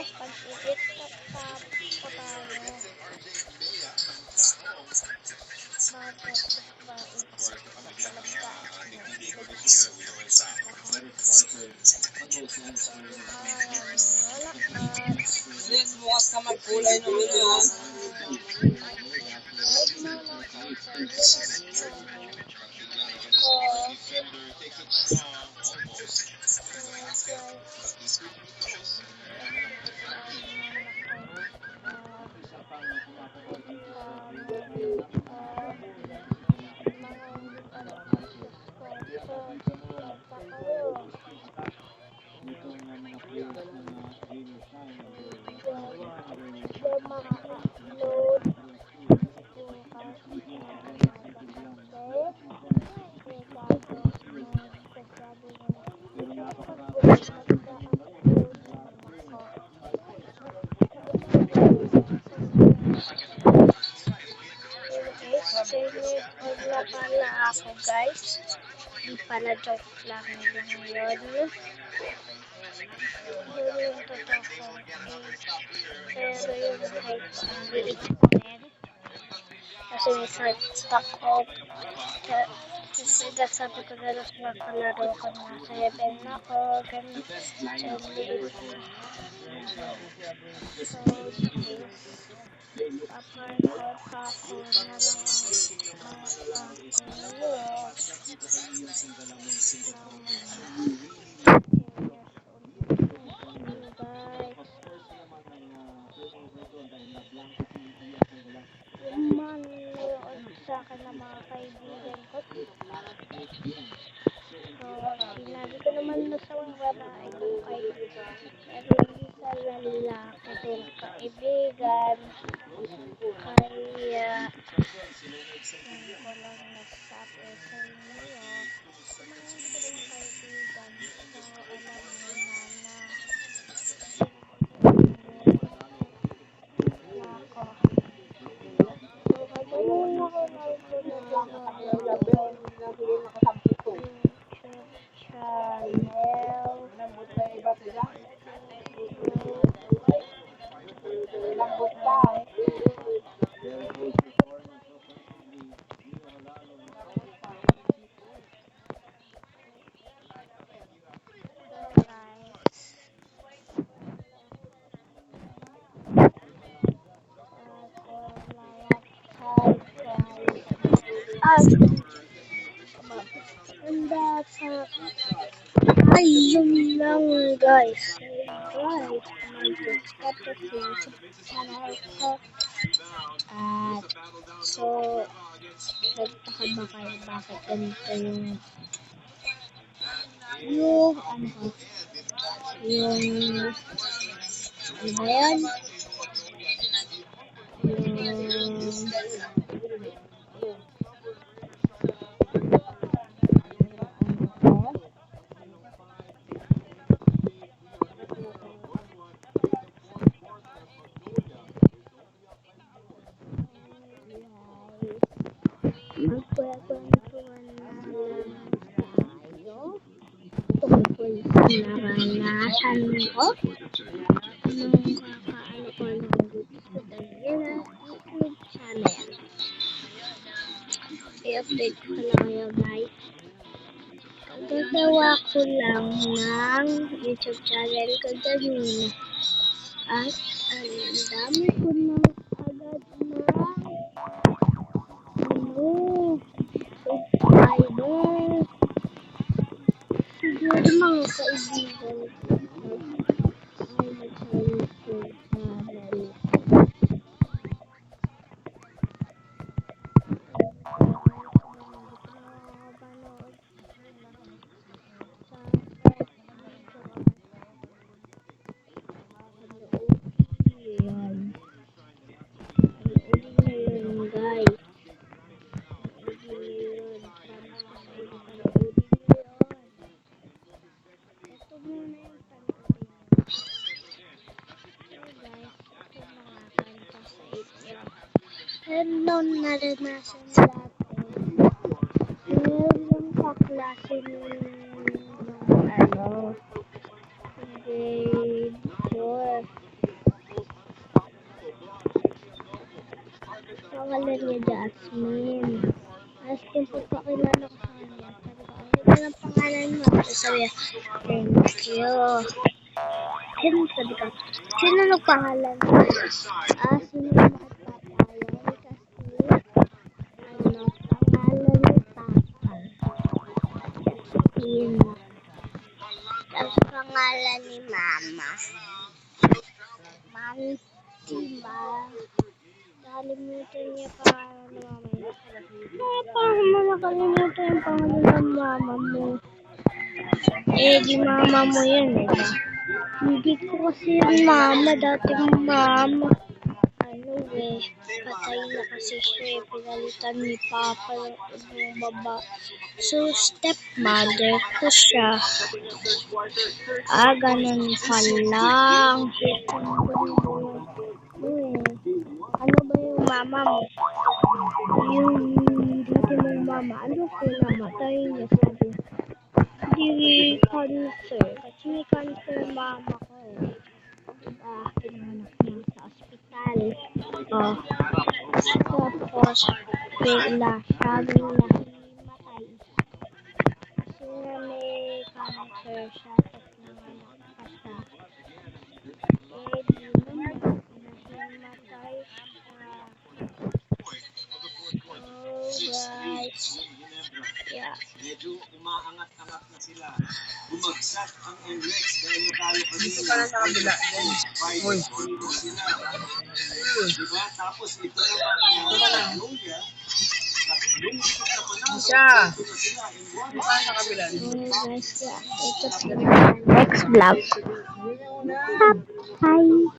pag-edit pa po tayo. Bakit ba talaga? Yes, bukas ka magkulay ng ano ha. Wala pala ako guys. Di pala joke lang yun. Yun yung totoo ko. Pero yung height ko ang liit pa rin. Kasi may short stock ko. Kasi sabi ko na lang makalaro ko na 7 ako. Ganun. So, liit na. So, paparkour ako na lang sa akin ng mga kaibigan ko. So, sinabi ko naman na sa mga babae kung kaibigan. Pero hindi sa lalaki din kaibigan. Kaya, hindi ko lang nasabi sa inyo. Kung mga hindi ko rin kaibigan, so alam mo na na ako. So, kaganoon ako ayun lang guys. Mag-subscribe to sa YouTube channel ko. At so, nagtaka ba kayo bakit ganito yung ano ba yan? Magkwentuhan na lang tayo tungkol sa naranasan ko nung kakaano ko ng dito sa YouTube channel. I-update ko lang kayo guys. Gagawa ko lang ng YouTube channel ko kanina. At ang dami ko na agad subscriber. Siguro mga kaibigan ko ay nag-YouTube channel. Meron naranasan dati. Meron kaklase nung grade 4. pangalan niya Jasmine. Tapos yung pagpakilala ko sa kanya, sabi ko, ang ganda ng pangalan mo. Tapos sabi niya, thank you. Sabi ko, sino nagpangalan mo? Sino yung makapapaayaw? Kasi, pangalan ni Papa. Yun. Tapos pangalan ni Mama. Mantima. Nakalimutan niya pangalan ni Mama. Paano mo nakalimutan yung pangalan ng Mama mo? Di Mama mo yun, ba? Hindi ko kasi yung Mama, dating Mama. Patay na kasi siya, pinalitan ni Papa ng ibang baba. So, stepmother ko siya. Ganun pala. Ano ba yung mama mo? Yung dati mong mama, ano ko namatay niya, sabi. Hindi cancer. Kasi may cancer mama ko. Diba, pinanganak niya sa ospital. Tapos, bigla siyang nahimatay. Kasi nga may cancer siya, tapos nanganak pa siya. Di naman, nahimatay siya. Guys. Yeah. Medyo umaangat-angat na sila. Bumagsak ang MX dahil natalo kanina. Dito ka na sa kabila. Uy. Sila. Diba? Tapos ito naman Luya. Isa. Dito ka sa kabila. Guys, yeah. Ito next vlog. Bye.